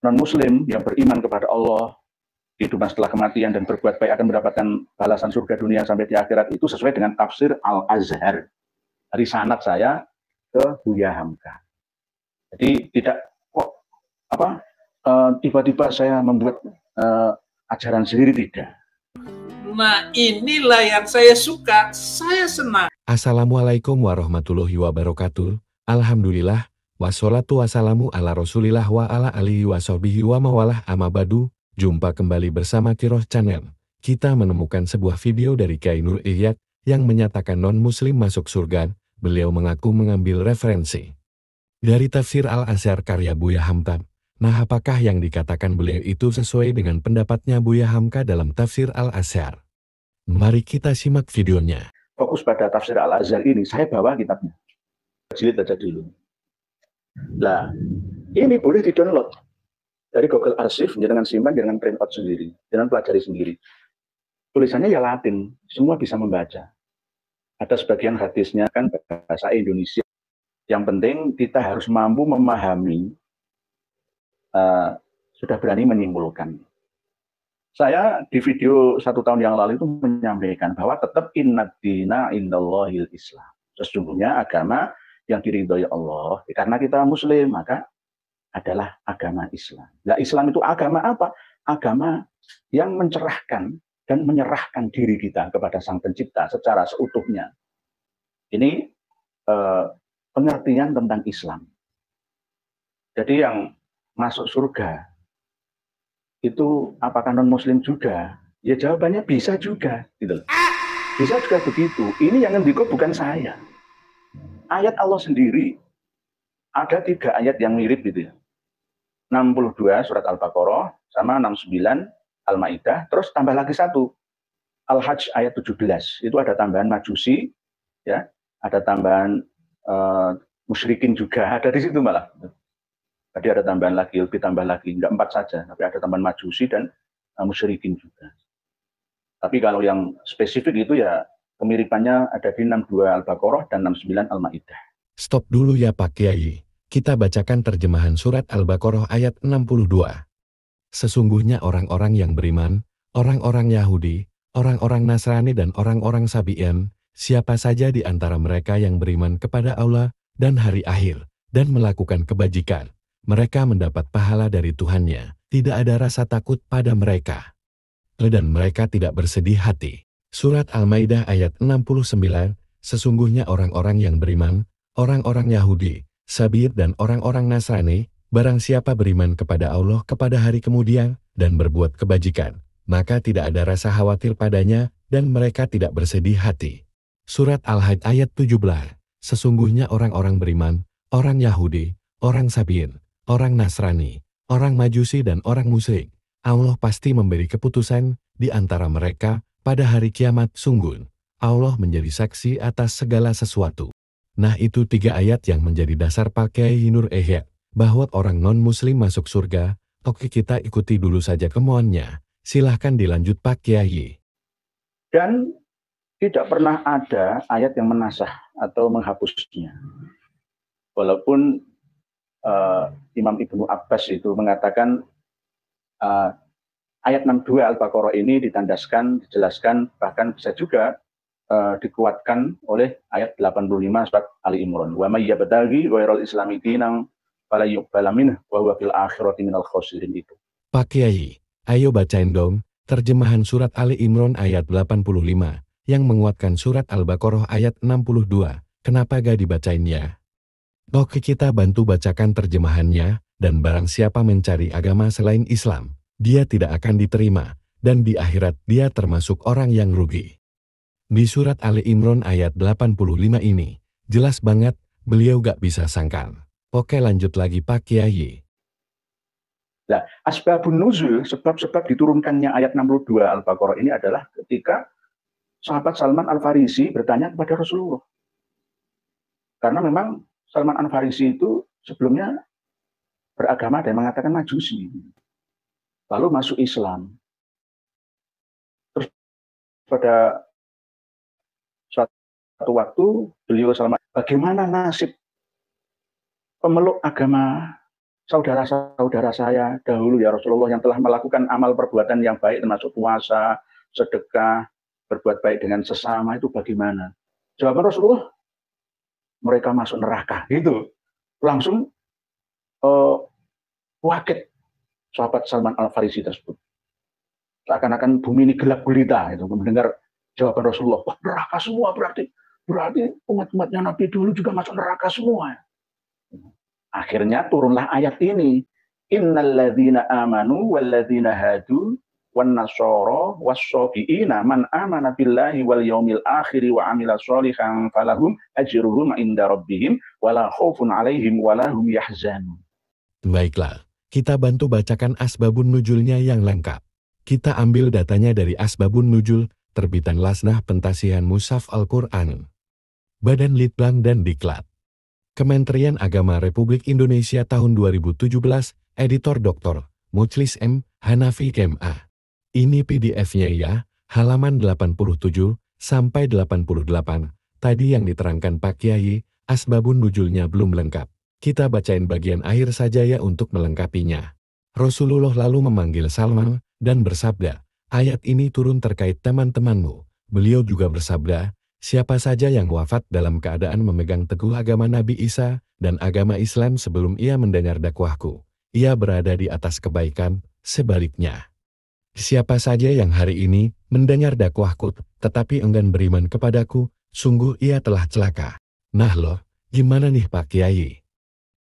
non-muslim yang beriman kepada Allah, kehidupan setelah kematian dan berbuat baik akan mendapatkan balasan surga dunia sampai di akhirat, itu sesuai dengan tafsir Al-Azhar dari sanad saya ke Buya Hamka. Jadi tidak kok tiba-tiba saya membuat ajaran sendiri, tidak. Nah, inilah yang saya suka, saya senang. Assalamualaikum warahmatullahi wabarakatuh. Alhamdulillah, wassalatu wassalamu ala rasulillah wa ala alihi wa sahbihi wa mawalah amabadu. Jumpa kembali bersama Kiroh Channel. Kita menemukan sebuah video dari Kiai Nur Ihyak yang menyatakan non-muslim masuk surga. Beliau mengaku mengambil referensi dari tafsir Al-Azhar karya Buya Hamka. Nah, apakah yang dikatakan beliau itu sesuai dengan pendapatnya Buya Hamka dalam tafsir Al-Azhar? Mari kita simak videonya. Fokus pada tafsir Al-Azhar ini, saya bawa kitabnya. Jilid aja dulu. Nah, ini boleh di-download dari Google Arsip, jangan simpan, jangan print out sendiri, jangan pelajari sendiri. Tulisannya ya Latin, semua bisa membaca. Ada sebagian hadisnya kan bahasa Indonesia. Yang penting kita harus mampu memahami, sudah berani menyimpulkan. Saya di video 1 tahun yang lalu itu menyampaikan bahwa tetap innad dina indallahil Islam. Sesungguhnya agama yang diridhoi Allah, karena kita muslim, maka adalah agama Islam. Nah, Islam itu agama apa? Agama yang mencerahkan dan menyerahkan diri kita kepada Sang Pencipta secara seutuhnya. Ini pengertian tentang Islam. Jadi yang masuk surga itu apakah non-muslim juga? Ya jawabannya bisa juga, gitu. Bisa juga begitu. Ini yang ngendiko bukan saya. Ayat Allah sendiri. Ada 3 ayat yang mirip gitu ya. 62 surat Al-Baqarah sama 69 Al-Maidah, terus tambah lagi 1 Al-Hajj ayat 17. Itu ada tambahan Majusi, ya, ada tambahan musyrikin juga, ada di situ malah. Tadi ada tambahan lagi, lebih tambah lagi, enggak 4 saja, tapi ada tambahan Majusi dan musyrikin juga. Tapi kalau yang spesifik itu ya kemiripannya ada di 62 Al-Baqarah dan 69 Al-Maidah. Stop dulu ya Pak Kiai. Kita bacakan terjemahan surat Al-Baqarah ayat 62. Sesungguhnya orang-orang yang beriman, orang-orang Yahudi, orang-orang Nasrani dan orang-orang Sabi'in, siapa saja di antara mereka yang beriman kepada Allah dan hari akhir, dan melakukan kebajikan, mereka mendapat pahala dari Tuhannya, tidak ada rasa takut pada mereka. Dan mereka tidak bersedih hati. Surat Al-Maidah ayat 69, sesungguhnya orang-orang yang beriman, orang-orang Yahudi, Sabir dan orang-orang Nasrani, barang siapa beriman kepada Allah kepada hari kemudian, dan berbuat kebajikan, maka tidak ada rasa khawatir padanya, dan mereka tidak bersedih hati. Surat Al-Hajj ayat 17, sesungguhnya orang-orang beriman, orang Yahudi, orang Sabir, orang Nasrani, orang Majusi dan orang musyrik, Allah pasti memberi keputusan di antara mereka pada hari kiamat. Sungguh, Allah menjadi saksi atas segala sesuatu. Nah, itu 3 ayat yang menjadi dasar Pak Kiai Nur Ihyak, bahwa orang non-muslim masuk surga. Oke, kita ikuti dulu saja kemauannya. Silahkan dilanjut Pak Kiai. Dan tidak pernah ada ayat yang menasah atau menghapusnya. Walaupun Imam Ibnu Abbas itu mengatakan ayat 62 Al-Baqarah ini ditandaskan, dijelaskan, bahkan bisa juga dikuatkan oleh ayat 85 surat Ali Imran. Wa may yabtaghi ghairal islami dinan fala yuqbala minhu wa huwa fil akhirati minal khasirin itu. Pak Kiai, ayo bacain dong terjemahan surat Ali Imran ayat 85 yang menguatkan surat Al-Baqarah ayat 62. Kenapa gak dibacainnya? Oke, kita bantu bacakan terjemahannya, dan barang siapa mencari agama selain Islam, dia tidak akan diterima, dan di akhirat dia termasuk orang yang rugi. Di surat Ali Imran ayat 85 ini, jelas banget, beliau gak bisa sangkal. Oke, lanjut lagi Pak Kiai. Nah, asbabun nuzul, sebab-sebab diturunkannya ayat 62 Al-Baqarah ini adalah ketika sahabat Salman Al-Farisi bertanya kepada Rasulullah. Karena memang Salman Al-Farisi itu sebelumnya beragama dan mengatakan Majusi. Lalu masuk Islam. Terus pada suatu waktu beliau Salman, bagaimana nasib pemeluk agama saudara-saudara saya dahulu ya Rasulullah yang telah melakukan amal perbuatan yang baik termasuk puasa, sedekah, berbuat baik dengan sesama itu bagaimana? Jawaban Rasulullah, mereka masuk neraka. Gitu. Langsung wakit sahabat Salman Al-Farisi tersebut. Seakan-akan bumi ini gelap gulita itu mendengar jawaban Rasulullah. Wah, neraka semua berarti umat-umatnya Nabi dulu juga masuk neraka semua. Akhirnya turunlah ayat ini. Innalladzina amanu walladzina hadu wan nasara was-sabiina man amana billahi wal yaumil akhir wa amila sholihan falahum ajruhum inda rabbihim wala khaufun alaihim wala hum yahzanun. Baiklah, kita bantu bacakan asbabun nuzulnya yang lengkap. Kita ambil datanya dari Asbabun Nuzul, terbitan Lasnah Pentasihan Mushaf Al-Quran. Badan Litbang dan Diklat. Kementerian Agama Republik Indonesia tahun 2017, Editor Dr. Mujlis M. Hanafi MA. Ini PDF-nya ya, halaman 87 sampai 88. Tadi yang diterangkan Pak Kiai, Asbabun Nuzulnya belum lengkap. Kita bacain bagian akhir saja ya untuk melengkapinya. Rasulullah lalu memanggil Salman dan bersabda, ayat ini turun terkait teman-temanmu. Beliau juga bersabda, siapa saja yang wafat dalam keadaan memegang teguh agama Nabi Isa dan agama Islam sebelum ia mendengar dakwahku, ia berada di atas kebaikan. Sebaliknya, siapa saja yang hari ini mendengar dakwahku tetapi enggan beriman kepadaku, sungguh ia telah celaka. Nah loh, gimana nih Pak Kiai?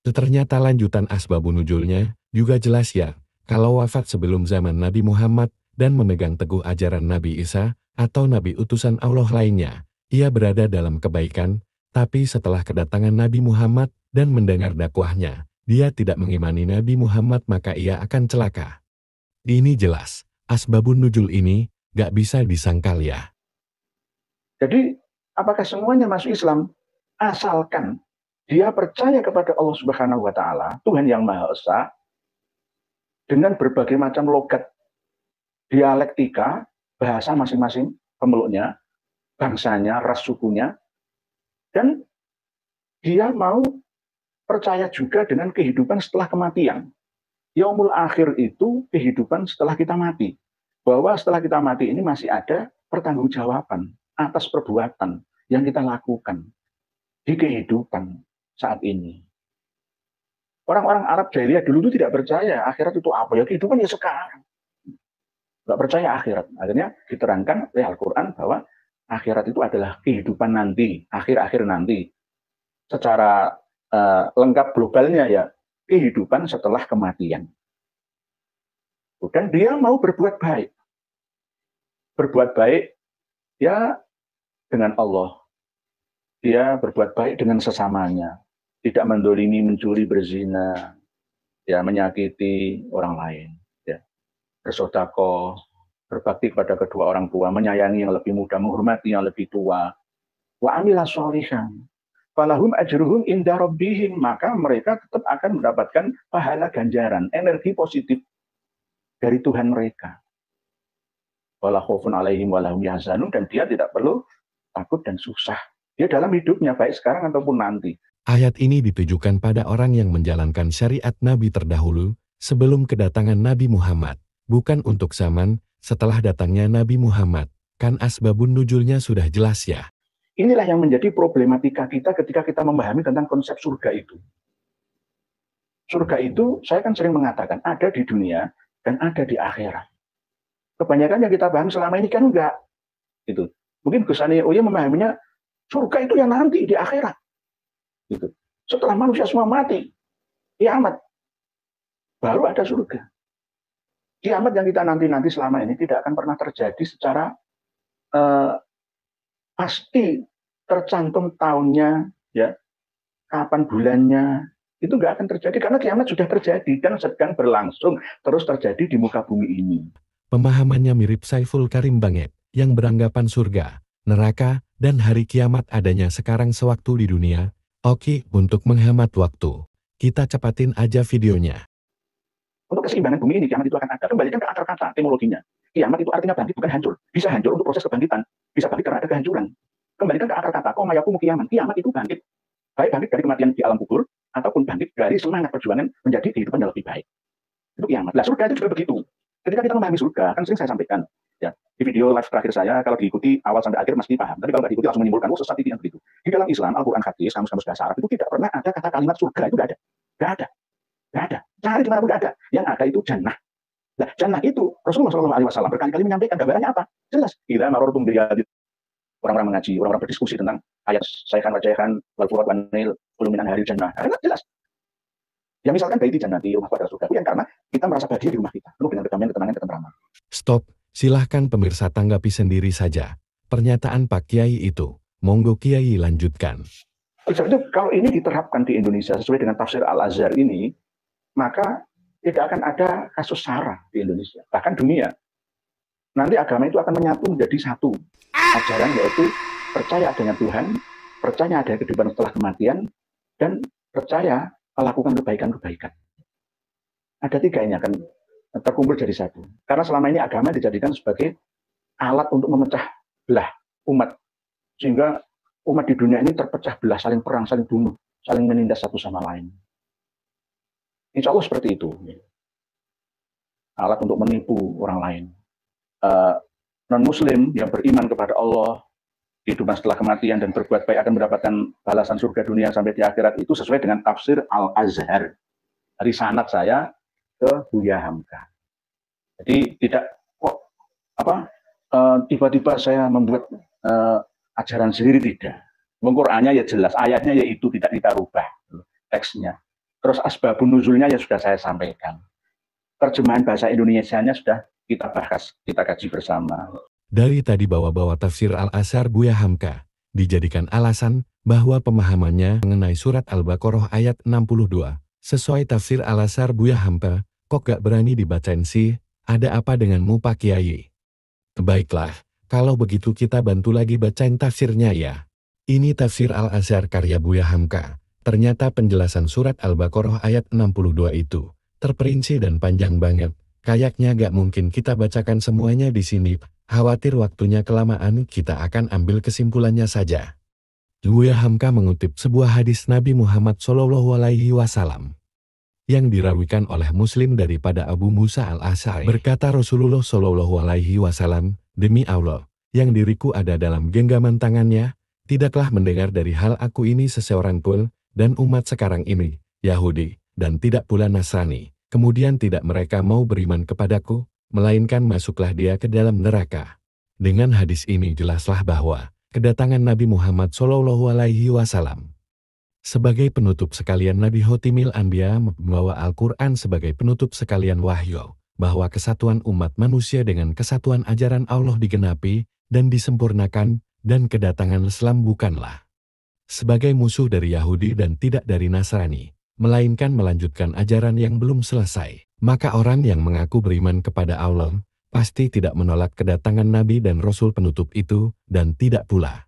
Ternyata lanjutan asbabun nuzulnya juga jelas ya, kalau wafat sebelum zaman Nabi Muhammad dan memegang teguh ajaran Nabi Isa atau Nabi utusan Allah lainnya, ia berada dalam kebaikan, tapi setelah kedatangan Nabi Muhammad dan mendengar dakwahnya, dia tidak mengimani Nabi Muhammad maka ia akan celaka. Ini jelas, asbabun nuzul ini gak bisa disangkal ya. Jadi, apakah semuanya masuk Islam? Asalkan dia percaya kepada Allah Subhanahu wa Ta'ala, Tuhan yang Maha Esa, dengan berbagai macam logat, dialektika, bahasa masing-masing pemeluknya, bangsanya, ras sukunya, dan dia mau percaya juga dengan kehidupan setelah kematian. Yaumul akhir itu kehidupan setelah kita mati. Bahwa setelah kita mati ini masih ada pertanggungjawaban atas perbuatan yang kita lakukan di kehidupan saat ini. Orang-orang Arab jahiliyah dulu itu tidak percaya akhirat itu apa, ya kehidupan ya sekarang. Tidak percaya akhirat. Akhirnya diterangkan oleh Al-Quran bahwa akhirat itu adalah kehidupan nanti, akhir-akhir nanti. Secara lengkap globalnya ya kehidupan setelah kematian. Dan dia mau berbuat baik. Berbuat baik ya dengan Allah. Dia berbuat baik dengan sesamanya. Tidak mendolimi, mencuri, berzina, ya menyakiti orang lain, ya bersedekah, berbakti kepada kedua orang tua, menyayangi yang lebih muda, menghormati yang lebih tua. Wa amila sholihan, falahum ajruhum inda rabbihim, maka mereka tetap akan mendapatkan pahala ganjaran, energi positif dari Tuhan mereka. Wala khaufun alaihim wala hum yahzanun, dan dia tidak perlu takut dan susah. Dia dalam hidupnya baik sekarang ataupun nanti. Ayat ini ditujukan pada orang yang menjalankan syariat Nabi terdahulu sebelum kedatangan Nabi Muhammad, bukan untuk zaman setelah datangnya Nabi Muhammad. Kan asbabun nuzulnya sudah jelas ya. Inilah yang menjadi problematika kita ketika kita memahami tentang konsep surga itu. Surga itu, saya kan sering mengatakan, ada di dunia dan ada di akhirat. Kebanyakan yang kita paham selama ini kan enggak. Gitu. Mungkin Gus Ani Uye memahaminya, surga itu yang nanti di akhirat. Gitu. Setelah manusia semua mati, kiamat, baru ada surga. Kiamat yang kita nanti-nanti selama ini tidak akan pernah terjadi secara pasti tercantum tahunnya, ya, kapan bulannya, itu nggak akan terjadi karena kiamat sudah terjadi dan sedang berlangsung terus terjadi di muka bumi ini. Pemahamannya mirip Saiful Karim banget, yang beranggapan surga, neraka, dan hari kiamat adanya sekarang sewaktu di dunia. Oke, untuk menghemat waktu, kita cepatin aja videonya. Untuk keseimbangan bumi ini, kiamat itu akan ada. Kembalikan ke akar kata, etimologinya. Kiamat itu artinya bangkit, bukan hancur. Bisa hancur untuk proses kebangkitan. Bisa bangkit karena ada kehancuran. Kembalikan ke akar kata, koma yakumu kiamat. Kiamat itu bangkit. Baik bangkit dari kematian di alam kubur, ataupun bangkit dari semangat perjuangan menjadi kehidupan yang lebih baik. Itu kiamat. Nah, surga itu juga begitu. Ketika kita memahami surga, kan sering saya sampaikan, ya, di video live terakhir saya, kalau diikuti awal sampai akhir mesti paham. Tapi kalau nggak diikuti langsung menyimpulkan, sesat ini yang begitu. Di dalam Islam, Al-Quran hadis, kamus-kamus bahasa Arab itu tidak pernah ada kata kalimat surga, itu nggak ada. Nggak ada. Nggak ada. Cari di mana pun nggak ada. Yang ada itu jannah. Nah, jannah itu Rasulullah SAW berkali-kali menyampaikan gambarannya apa? Jelas. Kita marortum biyadid. Orang-orang mengaji, orang-orang berdiskusi tentang ayat sayhan wajahan wal furat wan nil uluminan hari jannah. Karena jelas. Ya misalkan baiti jannati, rumahku adalah surga. Yang karena kita merasa bahagia di rumah kita, penuh dengan kedamaian, ketenangan, ketentraman. Stop, silahkan pemirsa tanggapi sendiri saja. Pernyataan Pak Kiai itu, monggo Kiai lanjutkan. Jadi kalau ini diterapkan di Indonesia sesuai dengan tafsir Al-Azhar ini, maka tidak akan ada kasus SARA di Indonesia, bahkan dunia. Nanti agama itu akan menyatu menjadi satu ajaran, yaitu percaya adanya Tuhan, percaya adanya kehidupan setelah kematian, dan percaya melakukan kebaikan-kebaikan. Ada tiga ini akan terkumpul jadi satu. Karena selama ini agama dijadikan sebagai alat untuk memecah belah umat. Sehingga umat di dunia ini terpecah belah, saling perang, saling bunuh, saling menindas satu sama lain. Insya Allah seperti itu. Alat untuk menipu orang lain. Non-Muslim yang beriman kepada Allah, kehidupan setelah kematian dan berbuat baik akan mendapatkan balasan surga dunia sampai di akhirat, itu sesuai dengan tafsir Al-Azhar. Dari sanad saya ke Buya Hamka. Jadi tidak kok tiba-tiba saya membuat ajaran sendiri, tidak. Qur'annya ya jelas, ayatnya ya itu tidak kita rubah teksnya. Terus asbabun nuzulnya ya sudah saya sampaikan. Terjemahan bahasa Indonesianya sudah kita bahas, kita kaji bersama. Dari tadi bawa-bawa tafsir Al-Azhar Buya Hamka, dijadikan alasan bahwa pemahamannya mengenai surat Al-Baqarah ayat 62, sesuai tafsir Al-Azhar Buya Hamka, kok gak berani dibacain sih, ada apa denganmu Pak Kiai? Baiklah, kalau begitu kita bantu lagi bacain tafsirnya ya. Ini tafsir Al-Azhar karya Buya Hamka. Ternyata penjelasan surat Al-Baqarah ayat 62 itu terperinci dan panjang banget. Kayaknya gak mungkin kita bacakan semuanya di sini. Khawatir waktunya kelamaan, kita akan ambil kesimpulannya saja. Buya Hamka mengutip sebuah hadis Nabi Muhammad SAW yang dirawikan oleh Muslim daripada Abu Musa Al-Asy'ari. Berkata Rasulullah SAW, demi Allah, yang diriku ada dalam genggaman tangannya, tidaklah mendengar dari hal aku ini seseorang pun, dan umat sekarang ini, Yahudi, dan tidak pula Nasrani, kemudian tidak mereka mau beriman kepadaku, melainkan masuklah dia ke dalam neraka. Dengan hadis ini jelaslah bahwa kedatangan Nabi Muhammad SAW sebagai penutup sekalian Nabi Khotimil Anbiya membawa Al-Quran sebagai penutup sekalian wahyu, bahwa kesatuan umat manusia dengan kesatuan ajaran Allah digenapi dan disempurnakan, dan kedatangan Islam bukanlah sebagai musuh dari Yahudi dan tidak dari Nasrani, melainkan melanjutkan ajaran yang belum selesai. Maka orang yang mengaku beriman kepada Allah, pasti tidak menolak kedatangan Nabi dan Rasul penutup itu, dan tidak pula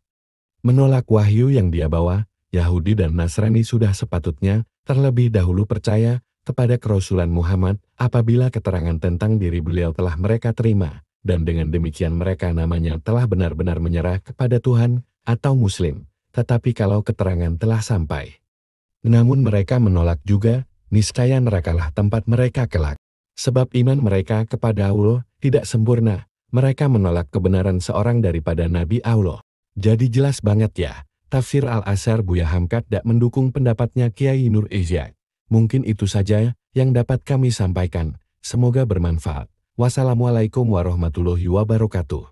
menolak wahyu yang dia bawa. Yahudi dan Nasrani sudah sepatutnya terlebih dahulu percaya kepada kerasulan Muhammad apabila keterangan tentang diri beliau telah mereka terima, dan dengan demikian mereka namanya telah benar-benar menyerah kepada Tuhan atau Muslim. Tetapi kalau keterangan telah sampai, namun mereka menolak juga, niscaya nerakalah tempat mereka kelak. Sebab iman mereka kepada Allah tidak sempurna, mereka menolak kebenaran seorang daripada Nabi Allah. Jadi jelas banget ya, tafsir Al-Azhar Buya Hamka tidak mendukung pendapatnya Kiai Nur Izzat. Mungkin itu saja yang dapat kami sampaikan, semoga bermanfaat. Wassalamualaikum warahmatullahi wabarakatuh.